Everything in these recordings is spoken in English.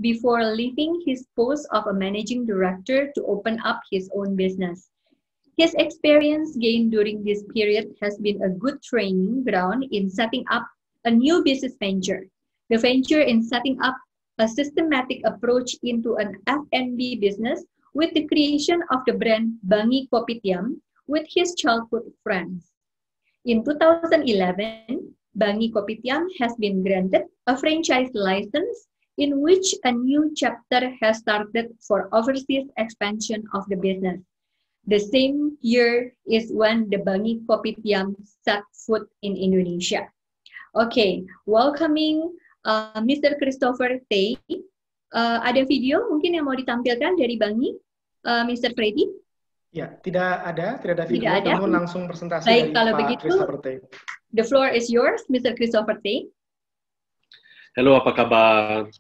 before leaving his post of a managing director to open up his own business. His experience gained during this period has been a good training ground in setting up a new business venture. The venture in setting up a systematic approach into an F&B business with the creation of the brand Bangi Kopitiam with his childhood friends. In 2011, Bangi Kopitiam has been granted a franchise license in which a new chapter has started for overseas expansion of the business. The same year is when the Bangi Kopitiam set foot in Indonesia. Okay, welcoming Mr. Christopher Tay. Ada video mungkin yang mau ditampilkan dari Bangi, Mr. Freddy? Ya, tidak ada video, tidak ada. namun langsung presentasi Baik, dari kalau Pak begitu, Christopher Tay. The floor is yours, Mr. Christopher Tay. Halo, apa kabar?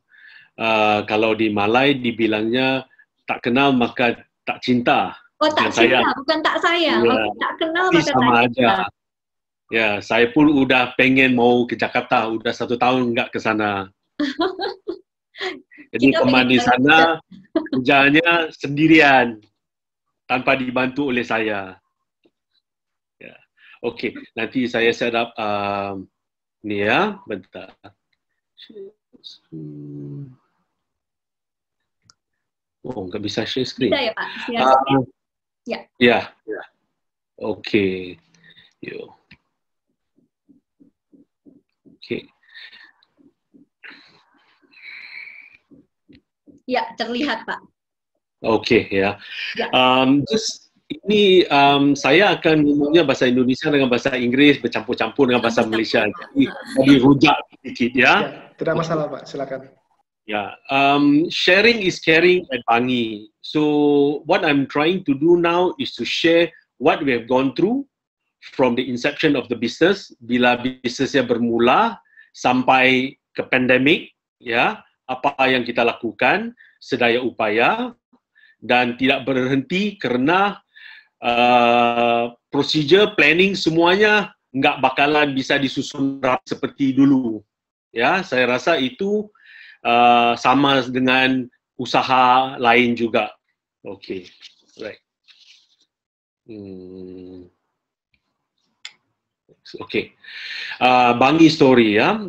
Kalau di Malay dibilangnya tak kenal maka tak cinta. Oh, tak cinta, bukan tak sayang. Ya, oh, tak kenal maka sama tak cinta. aja. Ya, saya pun udah pengen mau ke Jakarta, udah 1 tahun nggak ke sana. Jadi teman di sana kerjanya sendirian, tanpa dibantu oleh saya. Ya. Oke, nanti saya set up ni ya, bentar. Oh, nggak bisa share screen. Bisa ya Pak? Ya. Ya, ya. Oke. Yo. Oke. Ya, terlihat Pak. Oke, ya. Ya. Ini saya akan ngomongnya bahasa Indonesia dengan bahasa Inggris bercampur-campur dengan bahasa Malaysia. Jadi rujak sedikit ya. Tidak masalah Pak, silakan. Ya, sharing is caring at Bangi. So what I'm trying to do now is to share what we have gone through from the inception of the business, bila bisnesnya bermula sampai ke pandemik, ya, apa yang kita lakukan, sedaya upaya, dan tidak berhenti kerana procedure, planning semuanya nggak bakalan bisa disusun rapi seperti dulu. Ya, saya rasa itu sama dengan usaha lain juga. Okay, right. Okay, Bangi story ya.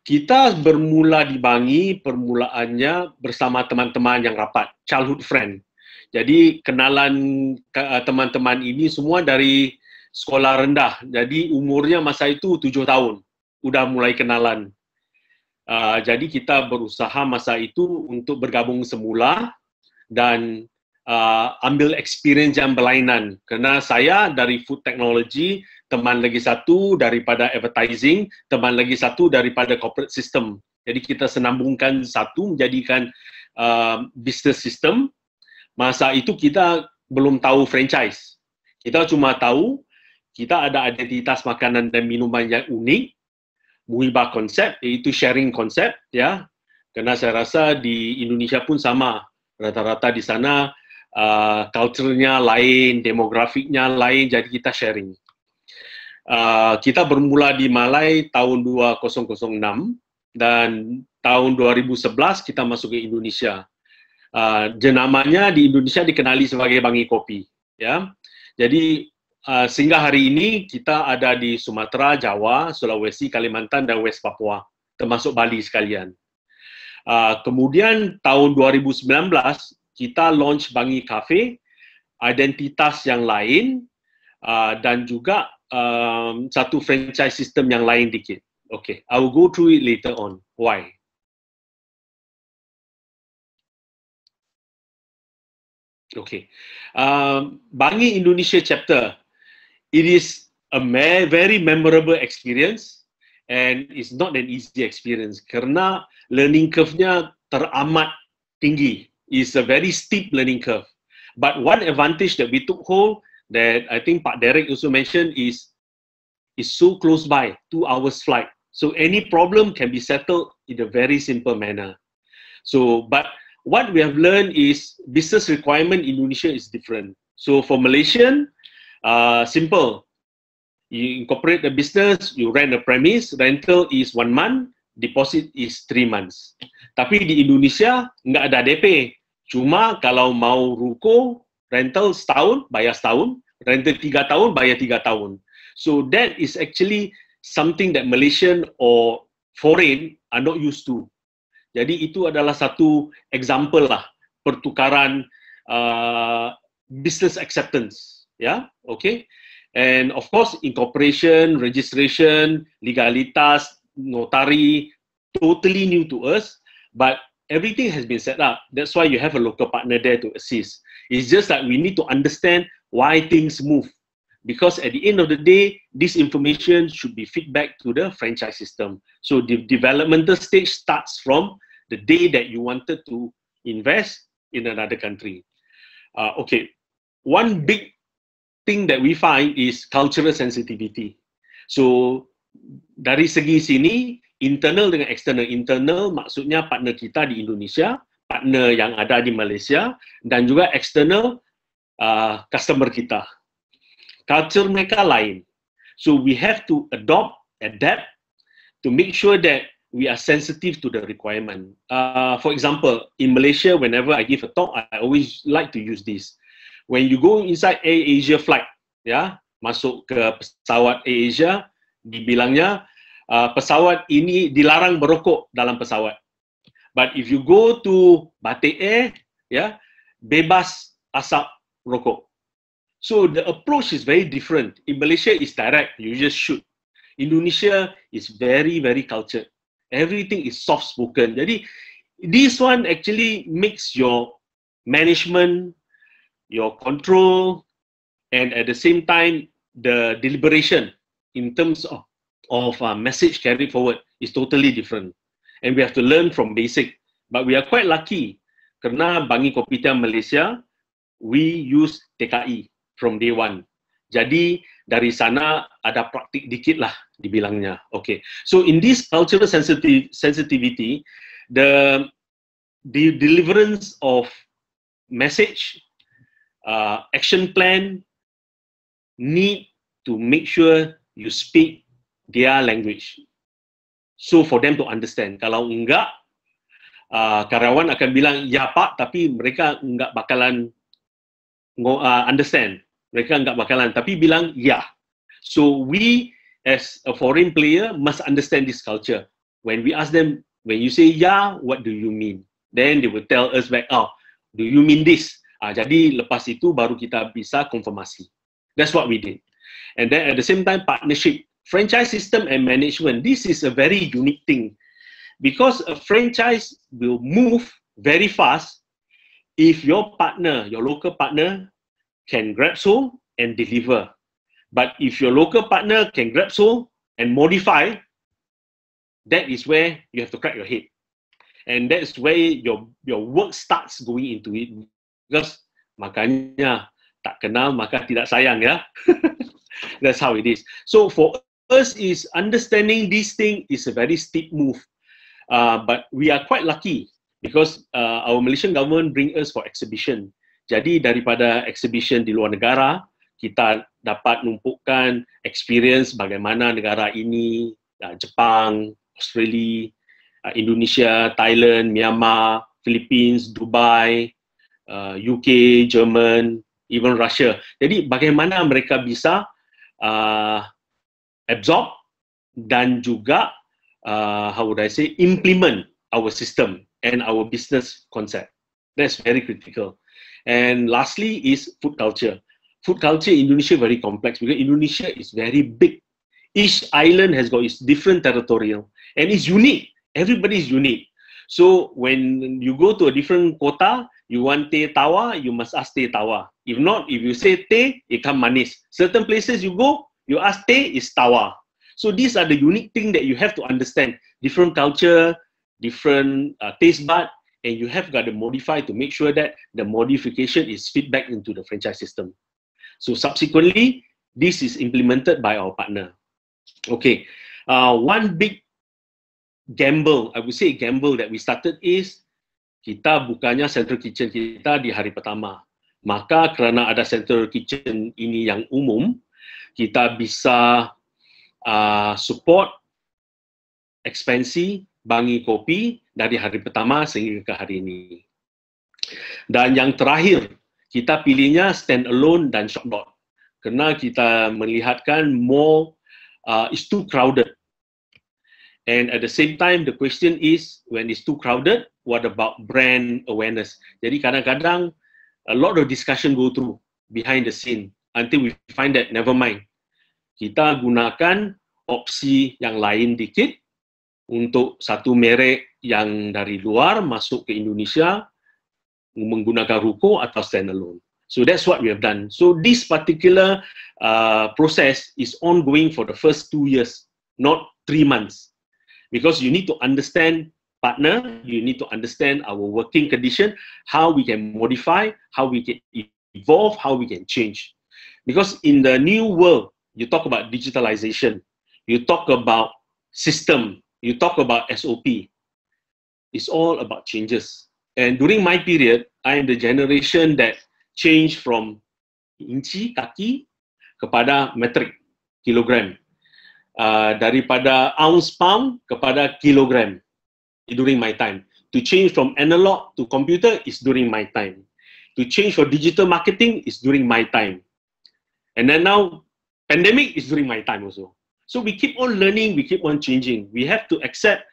Kita bermula di Bangi, permulaannya bersama teman-teman yang rapat, childhood friend. Jadi kenalan teman-teman ini semua dari sekolah rendah. Jadi umurnya masa itu 7 tahun, udah mulai kenalan. Jadi kita berusaha masa itu untuk bergabung semula dan ambil experience yang berlainan. Kerana saya dari food technology, teman lagi satu daripada advertising, teman lagi satu daripada corporate system. Jadi kita senambungkan satu, menjadikan business system. Masa itu kita belum tahu franchise. Kita cuma tahu kita ada identitas makanan dan minuman yang unik, muhibah konsep, iaitu sharing konsep, ya. Kerana saya rasa di Indonesia pun sama. Rata-rata di sana culture-nya lain, demografiknya lain, jadi kita sharing. Kita bermula di Malay tahun 2006 dan tahun 2011 kita masuk ke Indonesia. Jenamanya di Indonesia dikenali sebagai Bangi Kopi, ya. Jadi sehingga hari ini kita ada di Sumatera, Jawa, Sulawesi, Kalimantan dan West Papua, termasuk Bali sekalian. Kemudian tahun 2019 kita launch Bangi Cafe, identitas yang lain dan juga satu franchise system yang lain dikit. Okay, I will go through it later on. Why? Okay, Bangi Indonesia chapter, it is a very memorable experience and it's not an easy experience kerana learning curve-nya teramat tinggi. It's a very steep learning curve. But one advantage that we took hold that I think Pak Derek also mentioned is so close by, 2 hours flight. So any problem can be settled in a very simple manner. So, but what we have learned is business requirement in Indonesia is different. So for Malaysian, simple. You incorporate the business, you rent a premise, rental is 1 month, deposit is 3 months. Tapi di Indonesia nggak ada DP. Cuma kalau mau ruko, rental setahun, bayar setahun, rental 3 tahun, bayar 3 tahun. So that is actually something that Malaysian or foreign are not used to. Jadi itu adalah satu example lah, pertukaran business acceptance. Ya, okay. And of course, incorporation, registration, legalitas, notary, totally new to us, but everything has been set up. That's why you have a local partner there to assist. It's just that we need to understand why things move. Because at the end of the day, this information should be feedback to the franchise system. So the developmental stage starts from the day that you wanted to invest in another country. Okay, one big thing that we find is cultural sensitivity. So dari segi sini, internal dengan external. Internal maksudnya partner kita di Indonesia, partner yang ada di Malaysia, dan juga external customer kita. Culture mereka lain. So we have to adapt to make sure that we are sensitive to the requirement. For example, in Malaysia, whenever I give a talk, I always like to use this. When you go inside AirAsia flight, ya, masuk ke pesawat AirAsia, dibilangnya pesawat ini dilarang berokok dalam pesawat. But if you go to Batik Air, ya, bebas asap rokok. So the approach is very different. In Malaysia, it's direct. You just shoot. Indonesia is very, very cultured. Everything is soft-spoken. Jadi, this one actually makes your management, your control, and at the same time, the deliberation in terms of message carried forward is totally different. And we have to learn from basic. But we are quite lucky kerana Bangi Kopitiam Malaysia, we use TKI from day one. Jadi dari sana ada praktik dikit lah dibilangnya. Okay. So in this cultural sensitivity, the deliverance of message, action plan need to make sure you speak their language. So for them to understand. Kalau enggak, karyawan akan bilang, ya Pak, tapi mereka enggak bakalan understand. Mereka enggak bakalan, tapi bilang, ya. So we as a foreign player must understand this culture. When we ask them, when you say ya, what do you mean? Then they will tell us back, oh, do you mean this? Jadi lepas itu baru kita bisa konfirmasi. That's what we did. And then at the same time, partnership. Franchise system and management, this is a very unique thing. Because a franchise will move very fast if your partner, your local partner, can grab hold and deliver. But if your local partner can grab hold and modify, that is where you have to crack your head. And that's where your work starts going into it. Because makanya tak kenal maka tidak sayang, ya. That's how it is. So for us is understanding this thing is a very steep move. But we are quite lucky because our Malaysian government bring us for exhibition. Jadi daripada exhibition di luar negara, kita dapat numpukkan experience bagaimana negara ini, Jepang, Australia, Indonesia, Thailand, Myanmar, Philippines, Dubai, UK, German, even Russia. Jadi bagaimana mereka bisa absorb dan juga how would I say, implement our system and our business concept. That's very critical. And lastly is food culture. Food culture in Indonesia very complex because Indonesia is very big. Each island has got its different territorial and it's unique. Everybody is unique. So when you go to a different kota, you want teh tawa, you must ask teh tawa. If not, if you say teh, it come manis. Certain places you go, you ask teh, is tawa. So these are the unique thing that you have to understand. Different culture, different taste bud, and you have got to modify to make sure that the modification is feedback into the franchise system. So subsequently, this is implemented by our partner. Okay, one big gamble, I would say gamble that we started is, kita bukanya central kitchen kita di hari pertama. Maka kerana ada central kitchen ini yang umum, kita bisa support ekspansi Bangi Kopi dari hari pertama sehingga ke hari ini. Dan yang terakhir, kita pilihnya stand alone dan shop dot. Kerana kita melihatkan more is too crowded. And at the same time, the question is, when it's too crowded, what about brand awareness? Jadi kadang-kadang, a lot of discussion go through behind the scene until we find that, never mind. Kita gunakan opsi yang lain dikit untuk satu merek yang dari luar masuk ke Indonesia menggunakan ruko atau standalone. So that's what we have done. So this particular process is ongoing for the first 2 years, not 3 months. Because you need to understand partner, you need to understand our working condition, how we can modify, how we can evolve, how we can change. Because in the new world, you talk about digitalization, you talk about system, you talk about SOP. It's all about changes. And during my period, I am the generation that changed from inci, kaki, kepada metric, kilogram. Daripada ounce, pound, kepada kilogram during my time. To change from analog to computer is during my time. To change for digital marketing is during my time. And then now, pandemic is during my time also. So we keep on learning, we keep on changing. We have to accept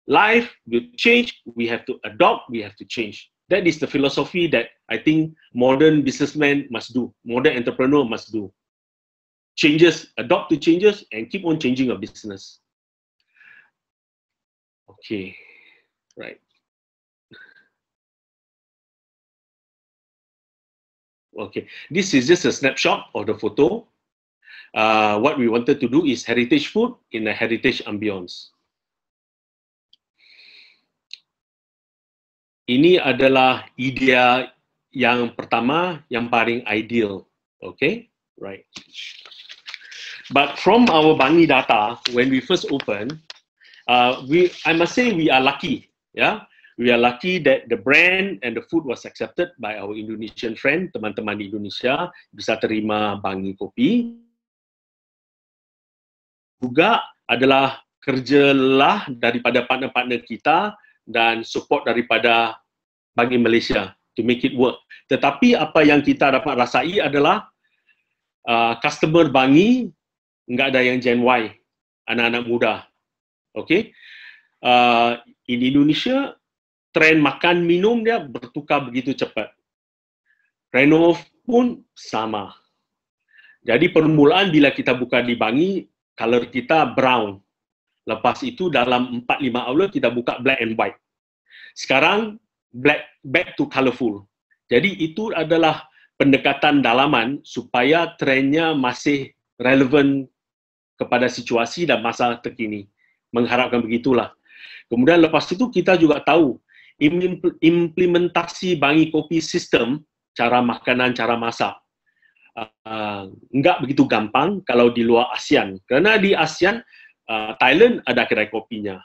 life will change, we have to adopt, we have to change. That is the philosophy that I think modern businessmen must do, modern entrepreneur must do. Changes, adopt to changes, and keep on changing your business. Okay, right. Okay, this is just a snapshot of the photo. What we wanted to do is heritage food in a heritage ambience. Ini adalah idea yang pertama, yang paling ideal. Okay, right. But from our Bangi data, when we first opened, I must say we are lucky. Yeah, we are lucky that the brand and the food was accepted by our Indonesian friend, teman-teman di Indonesia bisa terima Bangi Kopi. Juga adalah kerjalah daripada partner-partner kita dan support daripada Bangi Malaysia to make it work. Tetapi apa yang kita dapat rasai adalah customer Bangi enggak ada yang Gen Y, anak-anak muda. Okay? In Indonesia, trend makan minum dia bertukar begitu cepat. Renov pun sama. Jadi permulaan bila kita buka di Bangi, color kita brown. Lepas itu dalam 4-5 outlet kita buka black and white. Sekarang back to colorful. Jadi itu adalah pendekatan dalaman supaya trendnya masih relevan kepada situasi dan masa terkini. Mengharapkan begitulah. Kemudian lepas itu kita juga tahu implementasi Bangi Kopi sistem, cara makanan, cara masak. Enggak begitu gampang kalau di luar ASEAN. Kerana di ASEAN, Thailand ada kedai kopinya.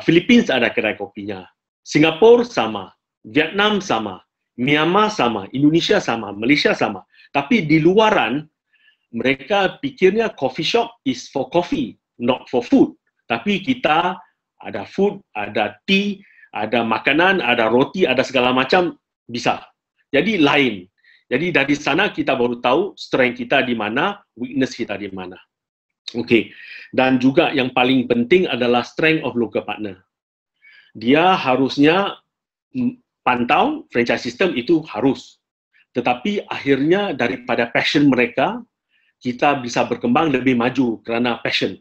Philippines ada kedai kopinya. Singapura sama. Vietnam sama. Myanmar sama. Indonesia sama. Malaysia sama. Tapi di luaran, mereka pikirnya coffee shop is for coffee, not for food. Tapi kita ada food, ada tea, ada makanan, ada roti, ada segala macam, bisa. Jadi lain. Jadi dari sana kita baru tahu strength kita di mana, weakness kita di mana. Okey. Dan juga yang paling penting adalah strength of local partner. Dia harusnya pantau franchise system itu harus. Tetapi akhirnya daripada passion mereka, kita bisa berkembang lebih maju kerana passion.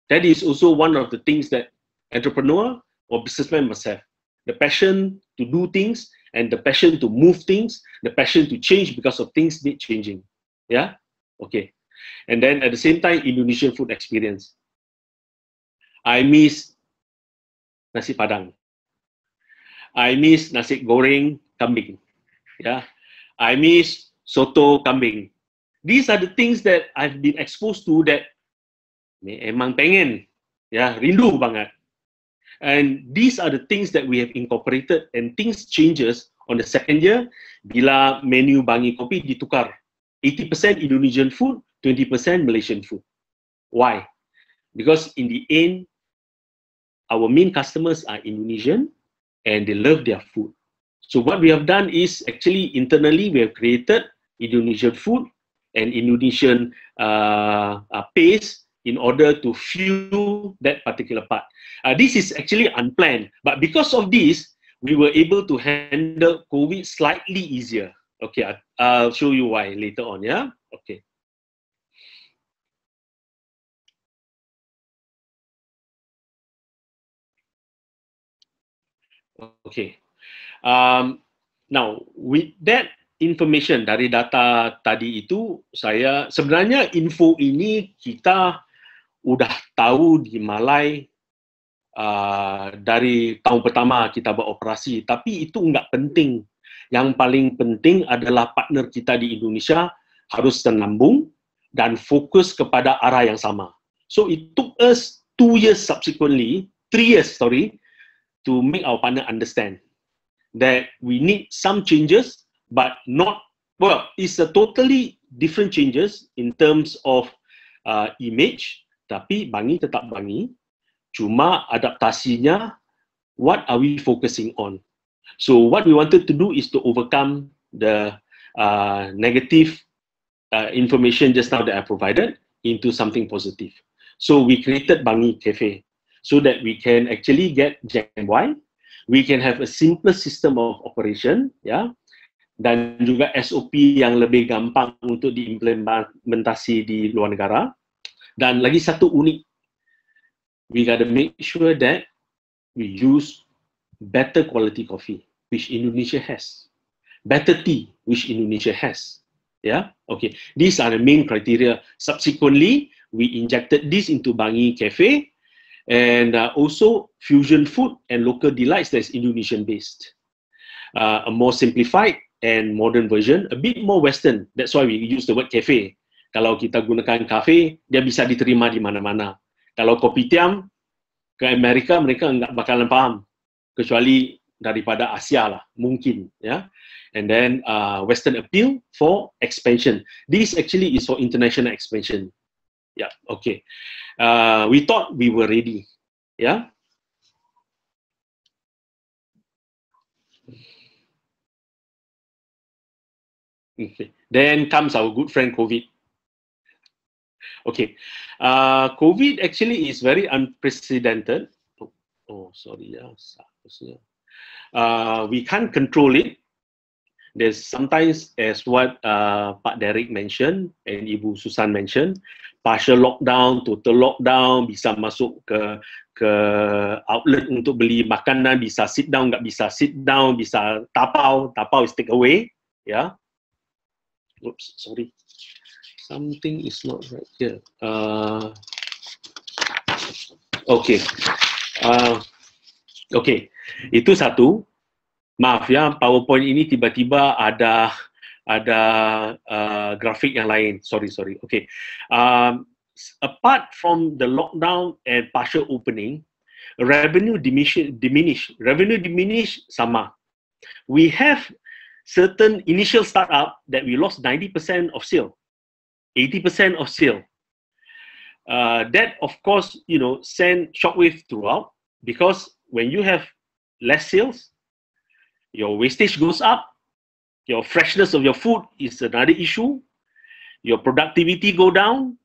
That is also one of the things that entrepreneur or businessman must have. The passion to do things and the passion to move things, the passion to change because of things need changing. Yeah? Okay. And then at the same time, Indonesian food experience. I miss nasi padang. I miss nasi goreng kambing. Yeah? I miss soto kambing. These are the things that I've been exposed to that emang pengen, ya, rindu banget. And these are the things that we have incorporated, and things changes on the second year bila menu Bangi Kopi ditukar. 80% Indonesian food, 20% Malaysian food. Why? Because in the end, our main customers are Indonesian and they love their food. So what we have done is actually internally we have created Indonesian food and Indonesian paste in order to fuel that particular part. This is actually unplanned, but because of this, we were able to handle COVID slightly easier. Okay, I'll show you why later on, yeah? Okay. Okay. Now, with that information dari data tadi itu, saya sebenarnya info ini kita udah tahu di Malai dari tahun pertama kita beroperasi, tapi itu nggak penting. Yang paling penting adalah partner kita di Indonesia harus senambung dan fokus kepada arah yang sama. So it took us 3 years, to make our partner understand that we need some changes, but not, well, it's a totally different changes in terms of image, tapi Bangi tetap Bangi, cuma adaptasinya, what are we focusing on? So what we wanted to do is to overcome the negative information just now that I provided into something positive. So we created Bangi Cafe so that we can actually get JMY, we can have a simpler system of operation, ya, dan juga SOP yang lebih gampang untuk diimplementasi di luar negara. Dan lagi satu unik, we gotta make sure that we use better quality coffee, which Indonesia has. Better tea, which Indonesia has. Yeah, okay. These are the main criteria. Subsequently, we injected this into Bangi Cafe, and also fusion food and local delights that's Indonesian based. A more simplified and modern version, a bit more Western. That's why we use the word cafe. Kalau kita gunakan cafe, dia bisa diterima di mana-mana. Kalau kopitiam ke Amerika, mereka nggak bakalan paham, kecuali daripada Asia lah, mungkin, ya. And then Western appeal for expansion. This actually is for international expansion. Yeah, okay. We thought we were ready. Yeah. Okay. Then comes our good friend COVID. Okay. COVID actually is very unprecedented. Oh, sorry. We can't control it. There's sometimes, as what Pak Derek mentioned and Ibu Susan mentioned, partial lockdown, total lockdown, bisa masuk ke outlet untuk beli makanan, bisa sit down, nggak bisa sit down, bisa tapau is take away, ya. Oops, sorry, something is not right here. Okay, okay, itu satu. Maaf ya, PowerPoint ini tiba-tiba ada grafik yang lain. Sorry. Okay. Apart from the lockdown and partial opening, revenue diminish. Revenue diminish sama. We have certain initial startup that we lost 90% of sale, 80% of sale. That of course, you know, send shockwave throughout, because when you have less sales, your wastage goes up, your freshness of your food is another issue, your productivity go down,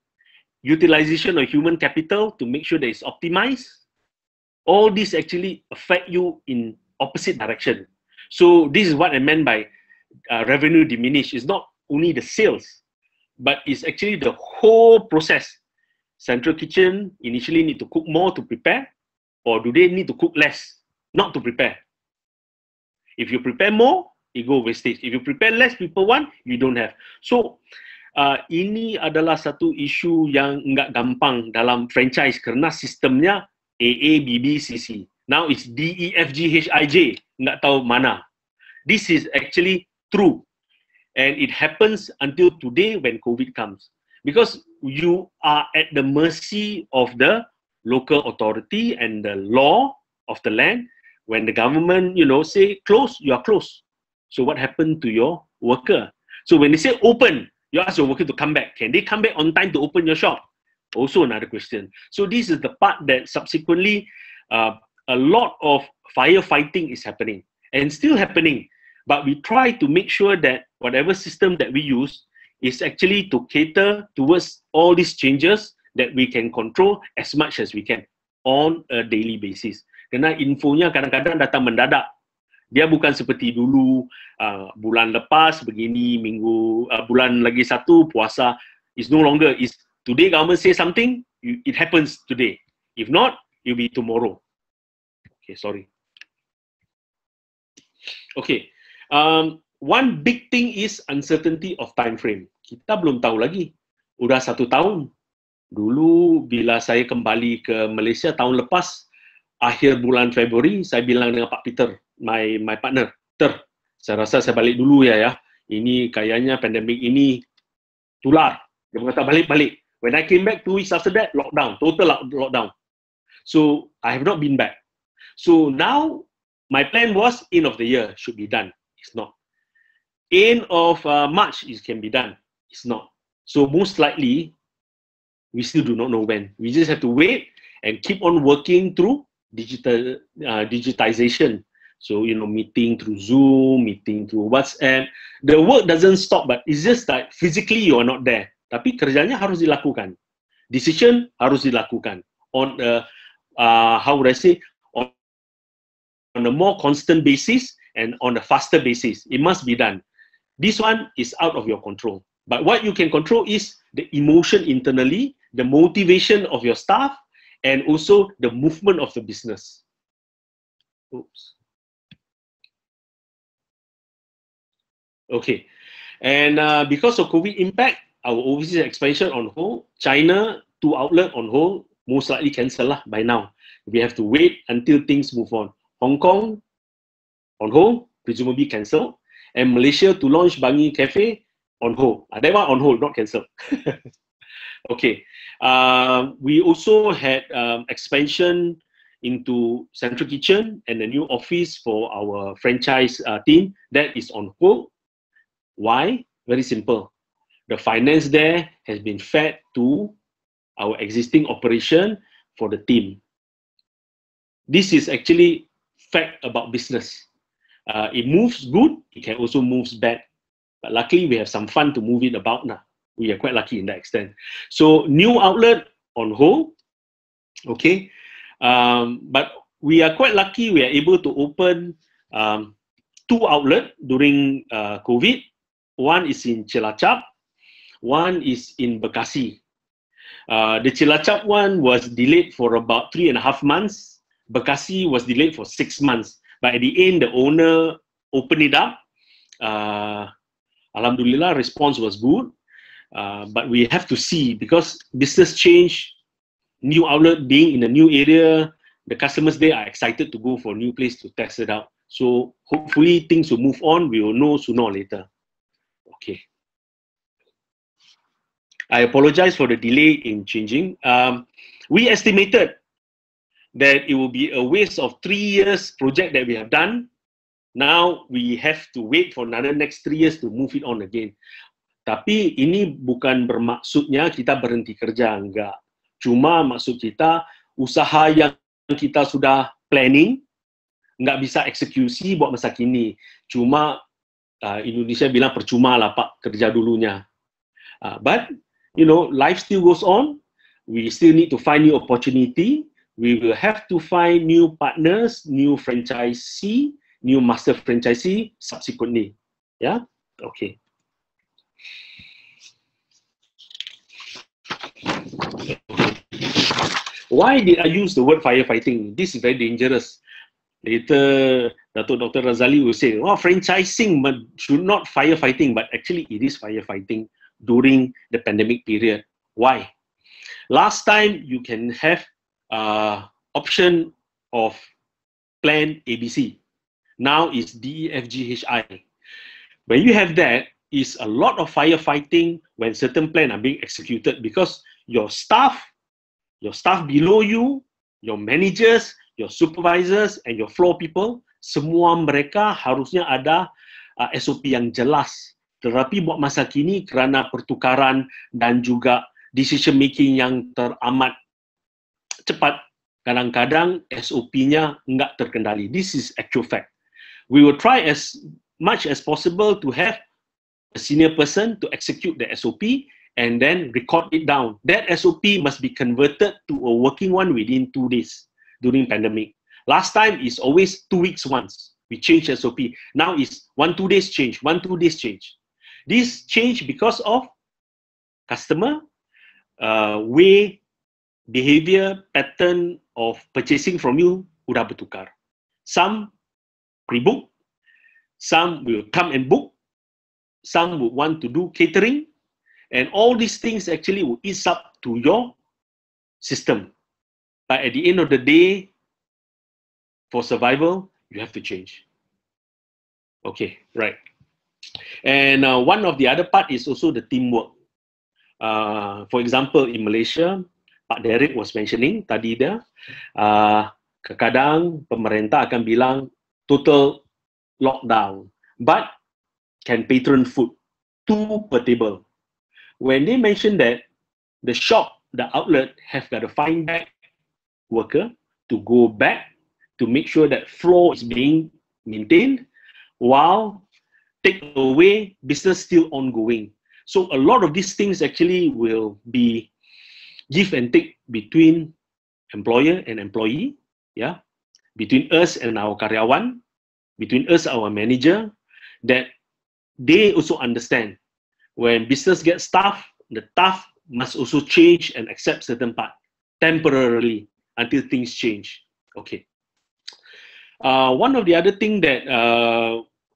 utilization of human capital to make sure that it's optimized. All this actually affect you in opposite direction. So this is what I meant by revenue diminish. It's not only the sales, but it's actually the whole process. Central kitchen initially need to cook more to prepare, or do they need to cook less, not to prepare? If you prepare more, it go wastage. If you prepare less, people want, you don't have. So, ini adalah satu isu yang nggak gampang dalam franchise kerana sistemnya AA, BB, CC. Now it's D, E, F, G, H, I, J. Nggak tahu mana. This is actually true. And it happens until today when COVID comes. Because you are at the mercy of the local authority and the law of the land. When the government, you know, say close, you are close. So what happened to your worker? So when they say open, you ask your worker to come back. Can they come back on time to open your shop? Also another question. So this is the part that subsequently a lot of firefighting is happening and still happening. But we try to make sure that whatever system that we use is actually to cater towards all these changes that we can control as much as we can on a daily basis. Kerana infonya kadang-kadang datang mendadak. Dia bukan seperti dulu, bulan lepas begini, bulan lagi satu puasa. It's no longer. It's today government say something, it happens today. If not, it will be tomorrow. Okay, sorry. Okay. One big thing is uncertainty of time frame. Kita belum tahu lagi. Udah 1 tahun. Dulu bila saya kembali ke Malaysia tahun lepas, akhir bulan Februari, saya bilang dengan Pak Peter, my partner, Peter, saya rasa saya balik dulu ya. Ini kayaknya pandemik ini tular. Dia kata balik. When I came back 2 weeks after that, lockdown, total lockdown. So I have not been back. So now my plan was end of the year should be done. It's not. End of March it can be done. It's not. So most likely we still do not know when. We just have to wait and keep on working through digitization. So, meeting through Zoom, meeting through WhatsApp. The work doesn't stop, but it's just that physically you are not there. Tapi kerjanya harus dilakukan. Decision harus dilakukan. On how would I say, on a more constant basis and on a faster basis. It must be done. This one is out of your control. But what you can control is the emotion internally, the motivation of your staff, and also the movement of the business. Oops. Okay, and because of COVID impact, our overseas expansion on hold. China 2 outlet on hold, most likely cancel lah by now. We have to wait until things move on. Hong Kong on hold, presumably cancel, and Malaysia to launch Bangi Cafe on hold. That one on hold, not cancel. Okay, we also had expansion into Central Kitchen and a new office for our franchise team. That is on hold. Why? Very simple. The finance there has been fed to our existing operation for the team. This is actually fact about business. It moves good, it can also move bad. But luckily, we have some fun to move it about now. We are quite lucky in that extent. So, new outlet on hold. Okay. But we are quite lucky we are able to open 2 outlets during COVID. One is in Cilacap, one is in Bekasi. The Cilacap one was delayed for about 3.5 months. Bekasi was delayed for 6 months. But at the end, the owner opened it up. Alhamdulillah, response was good. But we have to see, because business change, new outlet being in a new area, the customers there are excited to go for a new place to test it out. So hopefully things will move on. We will know sooner or later. Okay. I apologize for the delay in changing. We estimated that it will be a waste of 3 years project that we have done. Now we have to wait for another next 3 years to move it on again. Tapi ini bukan bermaksudnya kita berhenti kerja, enggak. Cuma maksud kita, usaha yang kita sudah planning, enggak bisa eksekusi buat masa kini. Cuma Indonesia bilang percuma lah Pak kerja dulunya. But life still goes on. We still need to find new opportunity. We will have to find new partners, new franchisee, new master franchisee subsequently. Yeah, okay. Why did I use the word firefighting? This is very dangerous. Later, Dr. Razali will say, "Oh, franchising should not firefighting," but actually it is firefighting during the pandemic period. Why? Last time you can have option of plan ABC. Now it's DEFGHI. When you have that, is a lot of firefighting when certain plans are being executed, because your staff below you, your managers, your supervisors, and your floor people, semua mereka harusnya ada SOP yang jelas. Tetapi buat masa kini, kerana pertukaran dan juga decision making yang teramat cepat, kadang-kadang SOP-nya enggak terkendali. This is actual fact. We will try as much as possible to have a senior person to execute the SOP and then record it down. That SOP must be converted to a working one within 2 days during pandemic. Last time is always 2 weeks once. We change SOP. Now is 1-2 days change, 1-2 days change. This change because of customer, way, behavior, pattern of purchasing from you udah bertukar. Some pre-book, some will come and book, some would want to do catering, and all these things actually will ease up to your system. But at the end of the day, for survival, you have to change. Okay, right. And one of the other part is also the teamwork. For example, in Malaysia, Pak Derek was mentioning tadi dia, kadang pemerintah akan bilang total lockdown, but can patron food, 2 per table. When they mention that, the shop, the outlet have got to find back worker to go back to make sure that flow is being maintained while take away business still ongoing. So a lot of these things actually will be give and take between employer and employee, yeah, between us and our karyawan, between us our manager, that they also understand when business gets tough, the tough must also change and accept certain part temporarily until things change. Okay. One of the other thing that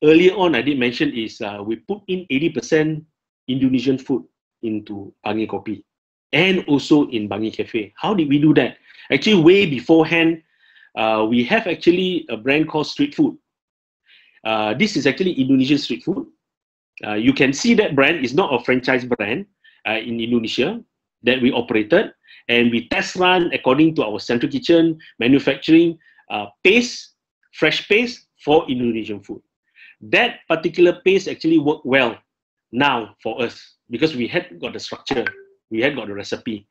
earlier on I did mention is we put in 80% Indonesian food into Bangi Kopi and also in Bangi Cafe. How did we do that? Actually, way beforehand, we have actually a brand called Street Food. This is actually Indonesian street food. You can see that brand is not a franchise brand in Indonesia that we operated, and we test run according to our central kitchen manufacturing paste, fresh paste for Indonesian food. That particular paste actually worked well now for us because we had got the structure, we had got the recipe.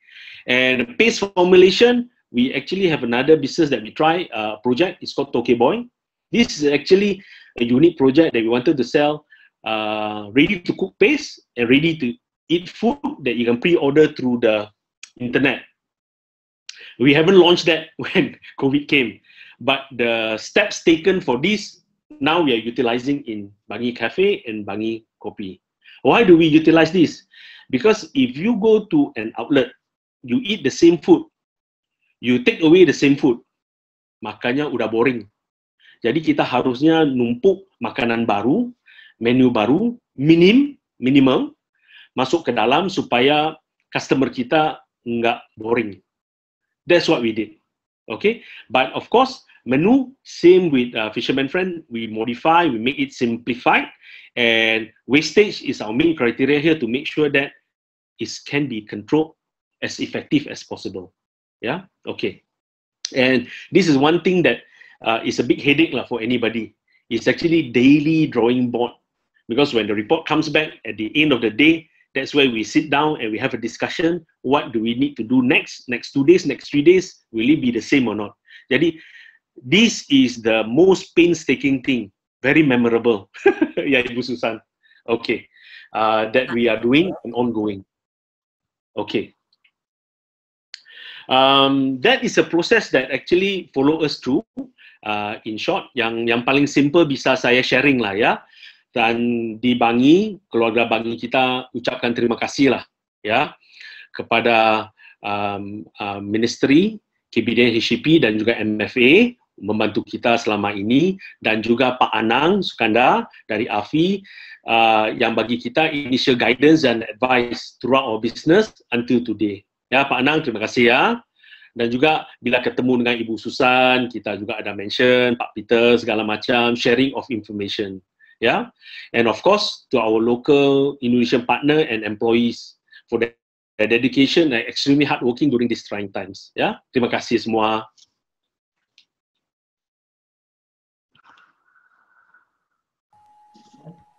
And the paste formulation, we actually have another business that we try, project, it's called Toke Boy. This is actually a unique project that we wanted to sell ready to cook paste and ready to eat food that you can pre-order through the internet. We haven't launched that when COVID came, but the steps taken for this, now we are utilizing in Bangi Cafe and Bangi Kopi. Why do we utilize this? Because if you go to an outlet, you eat the same food, you take away the same food, makanya udah boring. Jadi kita harusnya numpuk makanan baru, menu baru, minimal, masuk ke dalam supaya customer kita nggak boring. That's what we did. Okay, but of course, menu same with Fisherman Friend. We modify, we make it simplified, and wastage is our main criteria here to make sure that it can be controlled as effective as possible. Yeah, okay. And this is one thing that is a big headache for anybody. It's actually daily drawing board, because when the report comes back at the end of the day, that's where we sit down and we have a discussion. What do we need to do next 2 days, next 3 days? Will it be the same or not? Jadi, this is the most painstaking thing, very memorable. Ya, Ibu Susan. Okay, that we are doing and ongoing. Okay. That is a process that actually follow us through. In short, yang paling simple bisa saya sharing lah ya. Dan di Bangi, keluarga Bangi kita ucapkan terima kasih lah ya kepada Ministry, KBDN HCP dan juga MFA membantu kita selama ini, dan juga Pak Anang Sukanda dari AFI yang bagi kita initial guidance and advice throughout our business until today. Ya Pak Anang, terima kasih ya. Dan juga bila ketemu dengan Ibu Susan, kita juga ada mention Pak Peter segala macam, sharing of information. Yeah, and of course to our local Indonesian partner and employees for their dedication and extremely hardworking during these trying times. Yeah, terima kasih semua.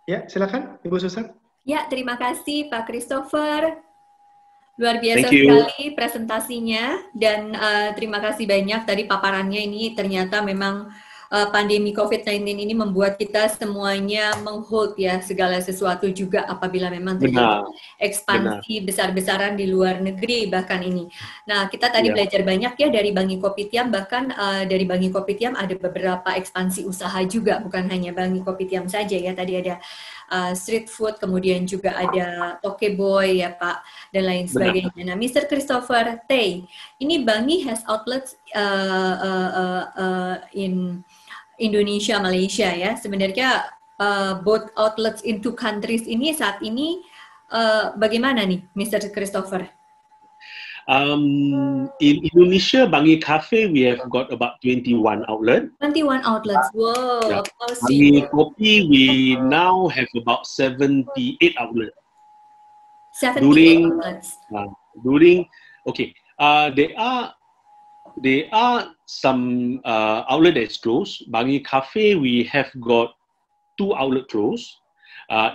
Ya, silakan Ibu Susan. Ya, terima kasih Pak Christopher. Luar biasa Thank you. sekali presentasinya dan terima kasih banyak tadi paparannya. Ini ternyata memang pandemi COVID-19 ini membuat kita semuanya menghold ya segala sesuatu juga apabila memang terjadi Benar, ekspansi besar-besaran di luar negeri bahkan ini. Nah, kita tadi Ya. belajar banyak ya dari Bangi Kopitiam, bahkan dari Bangi Kopitiam ada beberapa ekspansi usaha juga, bukan hanya Bangi Kopitiam saja ya. Tadi ada street food, kemudian juga ada Tokeboy ya Pak, dan lain sebagainya. Nah, Mr. Christopher Tay, ini Bangi has outlets in Indonesia, Malaysia ya. Sebenarnya both outlets in two countries ini saat ini bagaimana nih, Mr. Christopher? In Indonesia, Bangi Cafe, we have got about 21 outlets. 21 outlets. Wow, Yeah. applause. Bangi Kopi, we now have about 78 outlets. 78 outlets. There are some outlet that's closed. Bangi Cafe, we have got 2 outlet closed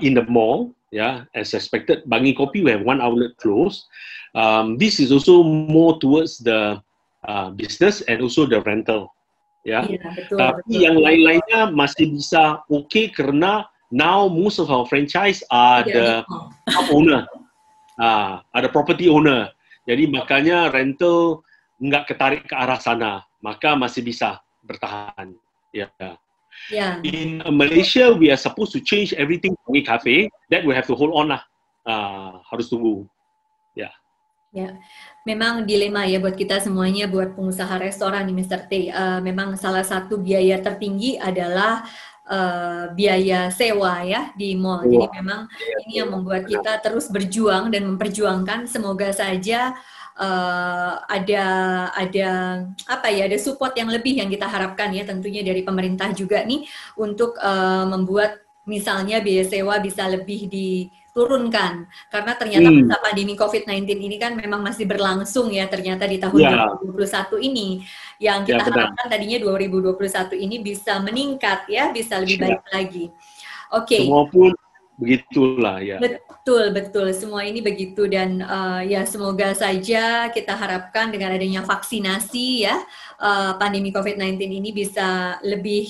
in the mall. Yeah, as expected. Bangi Kopi, we have 1 outlet closed. This is also more towards the business and also the rental. Yeah. Betul, Tapi betul. yang lain-lainnya masih bisa okay kerana now most of our franchise are the owner. Ada property owner. Jadi makanya rental nggak ketarik ke arah sana, maka masih bisa bertahan. Yeah. In Malaysia, we are supposed to change everything to a cafe. That we have to hold on lah. Harus tunggu. Ya, memang dilema ya buat kita semuanya, buat pengusaha restoran nih Mr. T. Memang salah satu biaya tertinggi adalah biaya sewa ya di mall. Jadi memang ini yang membuat kita terus berjuang dan memperjuangkan. Semoga saja ada apa ya, ada support yang lebih yang kita harapkan ya, tentunya dari pemerintah juga nih untuk membuat misalnya biaya sewa bisa lebih diturunkan, karena ternyata masa pandemi COVID-19 ini kan memang masih berlangsung ya ternyata di tahun 2021 ini, yang kita harapkan tadinya 2021 ini bisa meningkat ya, bisa lebih baik lagi. Oke. Semua pun begitulah ya. Betul, semua ini begitu dan ya semoga saja kita harapkan dengan adanya vaksinasi ya, pandemi COVID-19 ini bisa lebih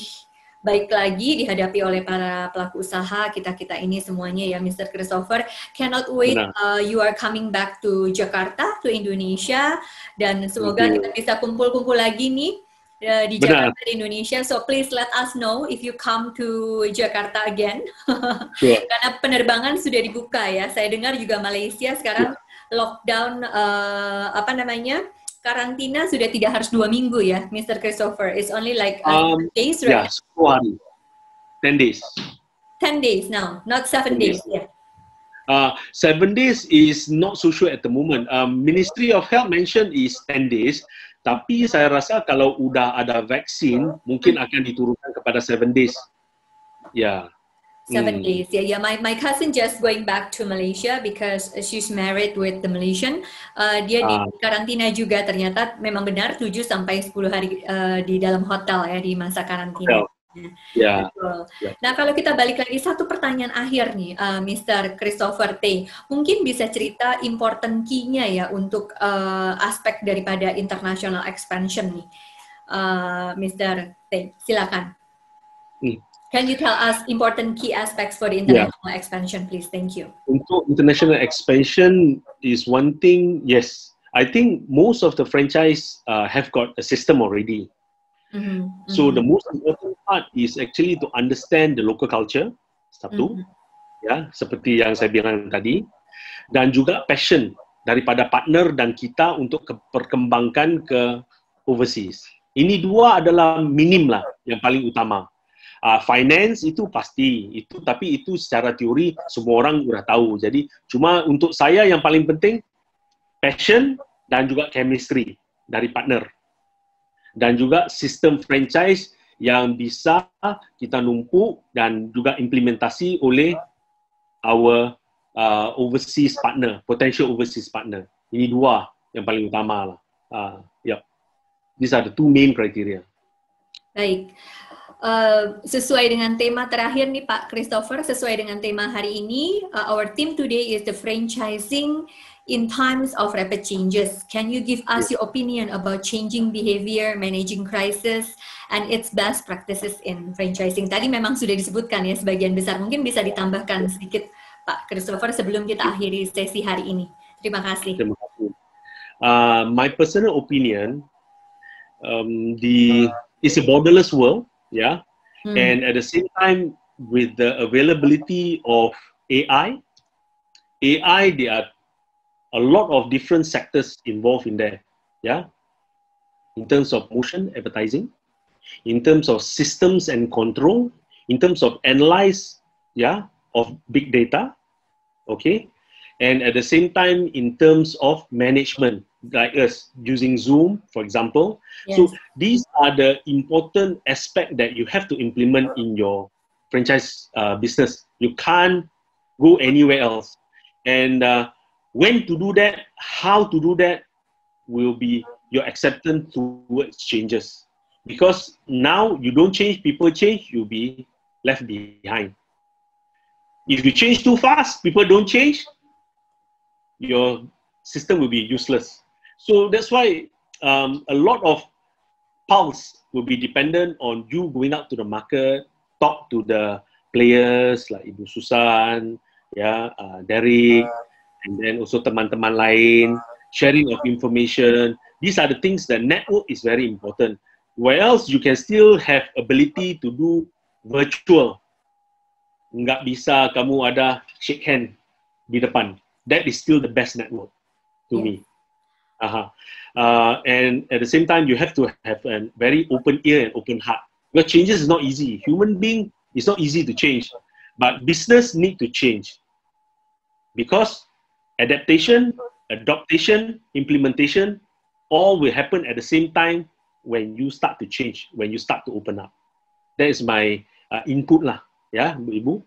baik lagi dihadapi oleh para pelaku usaha kita ini semuanya ya, Mr. Christopher. Cannot wait you are coming back to Jakarta, to Indonesia, dan semoga kita bisa kumpul-kumpul lagi nih di Jakarta, di Indonesia. So please let us know if you come to Jakarta again. Sure. Karena penerbangan sudah dibuka ya. Saya dengar juga Malaysia sekarang lockdown karantina sudah tidak harus 2 minggu ya, Mr. Christopher. It's only like days, right? Yeah, 10 days. 10 days now, not 7 days. Yeah. 7 days is not so sure at the moment. Ministry of Health mentioned is 10 days. Tapi saya rasa kalau udah ada vaksin, mungkin akan diturunkan kepada 7 days. 7 days. Yeah. My cousin just going back to Malaysia because she's married with the Malaysian. Dia di karantina juga, ternyata memang benar 7 sampai 10 hari di dalam hotel ya di masa karantina. Nah, kalau kita balik lagi satu pertanyaan akhir nih, Mr. Christopher Tay, mungkin bisa cerita important key-nya ya untuk aspek daripada international expansion nih, Mr. Tay, silakan. Can you tell us important key aspects for the international expansion, please? Thank you. Untuk international expansion is one thing. Yes, I think most of the franchise have got a system already. So the most important part is actually to understand the local culture, satu, ya, seperti yang saya bilang tadi, dan juga passion daripada partner dan kita untuk perkembangkan ke overseas. Ini dua adalah minim lah, yang paling utama. Finance itu pasti, tapi itu secara teori semua orang udah tahu. Jadi cuma untuk saya yang paling penting passion dan juga chemistry dari partner. Dan juga sistem franchise yang bisa kita numpuk dan juga implementasi oleh our overseas partner, potential overseas partner. Ini dua yang paling utama lah. These are the 2 main criteria. Baik. Sesuai dengan tema terakhir nih Pak Christopher, sesuai dengan tema hari ini, our theme today is the franchising in times of rapid changes. Can you give us your opinion about changing behavior, managing crisis, and its best practices in franchising? Tadi memang sudah disebutkan ya sebagian besar. Mungkin bisa ditambahkan sedikit Pak Christopher sebelum kita akhiri sesi hari ini. Terima kasih. Terima kasih. My personal opinion, it's a borderless world, yeah, and at the same time, with the availability of AI, there are a lot of different sectors involved in there, yeah, in terms of motion advertising, in terms of systems and control, in terms of analyze, yeah, of big data, okay, and at the same time in terms of management, like us using Zoom, for example. Yes. So these are the important aspect that you have to implement in your franchise business. You can't go anywhere else, and when to do that, how to do that, will be your acceptance towards changes. Because now you don't change, people change, you'll be left behind. If you change too fast, people don't change, your system will be useless. So that's why a lot of pulse will be dependent on you going out to the market, talk to the players like Ibu Susan, Derek, and then also teman-teman lain, sharing of information. These are the things that network is very important. Where else you can still have ability to do virtual. Nggak bisa kamu ada shake hand di depan. That is still the best network to me. And at the same time, you have to have a very open ear and open heart. Because changes is not easy. Human being is not easy to change. But business need to change. Because adaptation, adaptation, implementation, all will happen at the same time when you start to change, when you start to open up. That is my input lah, ya, Ibu.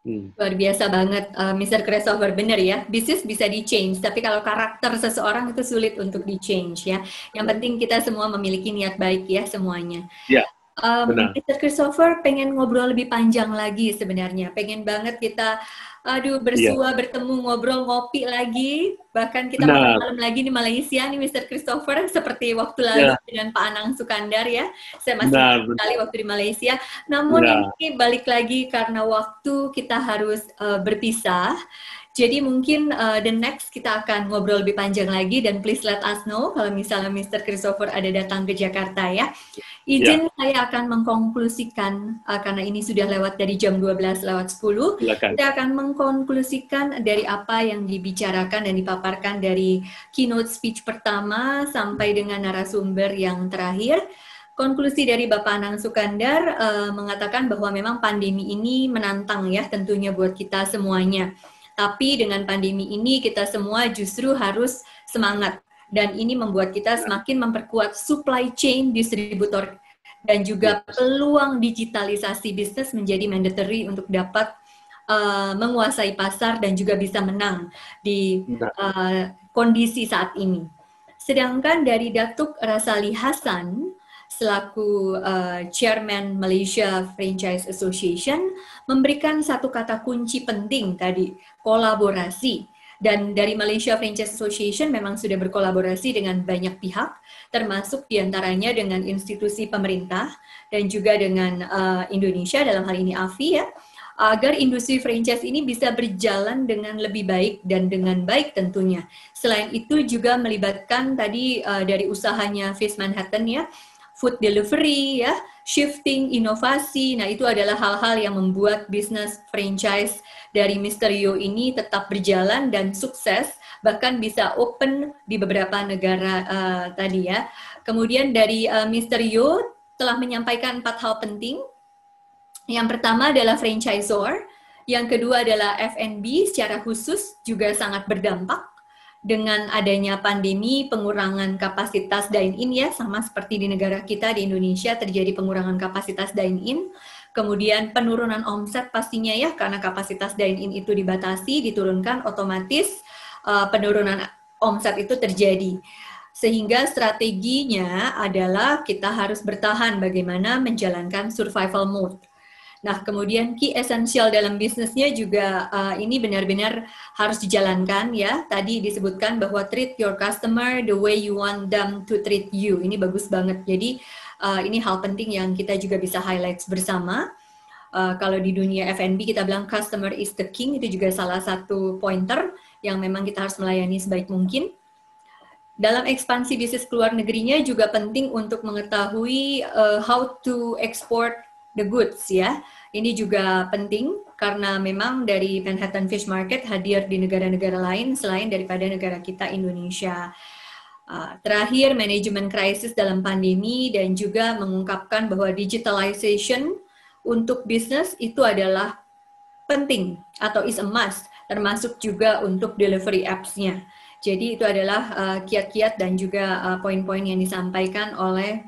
Luar biasa banget, Mr. Christopher, benar ya. Bisnis bisa di-change, tapi kalau karakter seseorang itu sulit untuk di-change ya. Yang penting kita semua memiliki niat baik ya semuanya. Ya. Mr. Christopher pengen ngobrol lebih panjang lagi sebenarnya. Pengen banget kita bersua, bertemu, ngobrol, ngopi lagi. Bahkan kita malam lagi di Malaysia nih Mr. Christopher, seperti waktu lalu dengan Pak Anang Sukandar ya. Saya masih sekali waktu di Malaysia. Namun ini balik lagi karena waktu kita harus berpisah. Jadi mungkin the next kita akan ngobrol lebih panjang lagi, dan please let us know kalau misalnya Mr. Christopher ada datang ke Jakarta ya. Izin saya akan mengkonklusikan, karena ini sudah lewat dari jam 12:10, saya akan mengkonklusikan dari apa yang dibicarakan dan dipaparkan dari keynote speech pertama sampai dengan narasumber yang terakhir. Konklusi dari Bapak Anang Sukandar mengatakan bahwa memang pandemi ini menantang ya tentunya buat kita semuanya. Tapi dengan pandemi ini kita semua justru harus semangat, dan ini membuat kita semakin memperkuat supply chain distributor, dan juga peluang digitalisasi bisnis menjadi mandatory untuk dapat menguasai pasar dan juga bisa menang di kondisi saat ini. Sedangkan dari Datuk Rasali Hasan selaku Chairman Malaysia Franchise Association memberikan satu kata kunci penting tadi, kolaborasi. Dan dari Malaysia Franchise Association memang sudah berkolaborasi dengan banyak pihak, termasuk diantaranya dengan institusi pemerintah dan juga dengan Indonesia, dalam hal ini AFI ya, agar industri franchise ini bisa berjalan dengan lebih baik dan dengan baik tentunya. Selain itu juga melibatkan tadi dari usahanya Face Manhattan ya, food delivery ya, shifting, inovasi. Nah, itu adalah hal-hal yang membuat bisnis franchise dari Mr. Yo ini tetap berjalan dan sukses, bahkan bisa open di beberapa negara tadi ya. Kemudian dari Mr. Yo telah menyampaikan 4 hal penting. Yang pertama adalah franchisor, yang kedua adalah F&B secara khusus juga sangat berdampak. Dengan adanya pandemi, pengurangan kapasitas dine-in ya, sama seperti di negara kita di Indonesia terjadi pengurangan kapasitas dine-in, kemudian penurunan omset pastinya ya, karena kapasitas dine-in itu dibatasi, diturunkan, otomatis penurunan omset itu terjadi. Sehingga strateginya adalah kita harus bertahan bagaimana menjalankan survival mode. Nah, kemudian key essential dalam bisnisnya juga ini benar-benar harus dijalankan ya. Tadi disebutkan bahwa treat your customer the way you want them to treat you. Ini bagus banget. Jadi ini hal penting yang kita juga bisa highlight bersama. Kalau di dunia F&B kita bilang customer is the king, itu juga salah satu pointer yang memang kita harus melayani sebaik mungkin. Dalam ekspansi bisnis keluar negerinya juga penting untuk mengetahui how to export the goods ya. Ini juga penting karena memang dari Manhattan Fish Market hadir di negara-negara lain selain daripada negara kita Indonesia. Terakhir, manajemen krisis dalam pandemi dan juga mengungkapkan bahwa digitalization untuk bisnis itu adalah penting atau is a must, termasuk juga untuk delivery apps-nya. Jadi itu adalah kiat-kiat dan juga poin-poin yang disampaikan oleh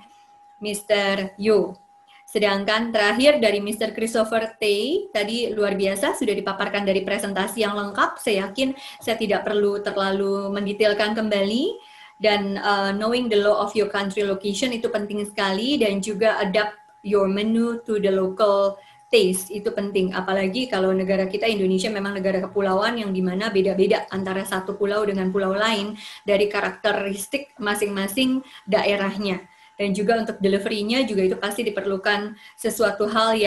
Mr. Yo. Sedangkan terakhir dari Mr. Christopher Tay, tadi luar biasa, sudah dipaparkan dari presentasi yang lengkap. Saya yakin saya tidak perlu terlalu mendetailkan kembali. Dan knowing the law of your country location itu penting sekali, dan juga adapt your menu to the local taste, itu penting. Apalagi kalau negara kita Indonesia memang negara kepulauan yang dimana beda-beda antara satu pulau dengan pulau lain dari karakteristik masing-masing daerahnya. Dan juga untuk delivery-nya juga itu pasti diperlukan sesuatu hal yang